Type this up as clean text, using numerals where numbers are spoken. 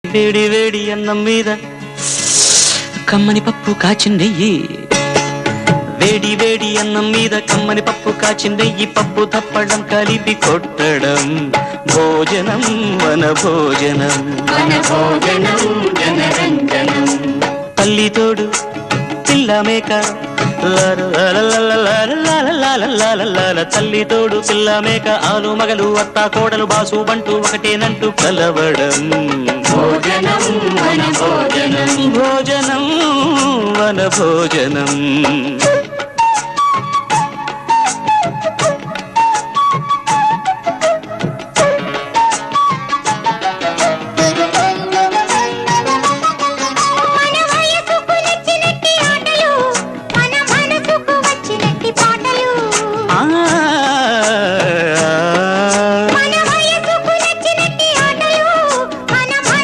వేడి వేడి అన్నం మీద కమ్మని పప్పు కాచిందెయ్యి, వేడి వేడి అన్నం మీద కమ్మని పప్పు కాచిందెయ్యి, పప్పు తప్పడం కలిపి కొట్టడం భోజనం వన భోజనం, తల్లి తోడు పిల్ల మేక తల్లి తోడు పిల్ల మేక ఆలు మగలు అత్త కోడలు బాసు బంటూ ఒకటేనంటూ కలవడం భోజనం వన భోజనం, భోజనం వన భోజనం.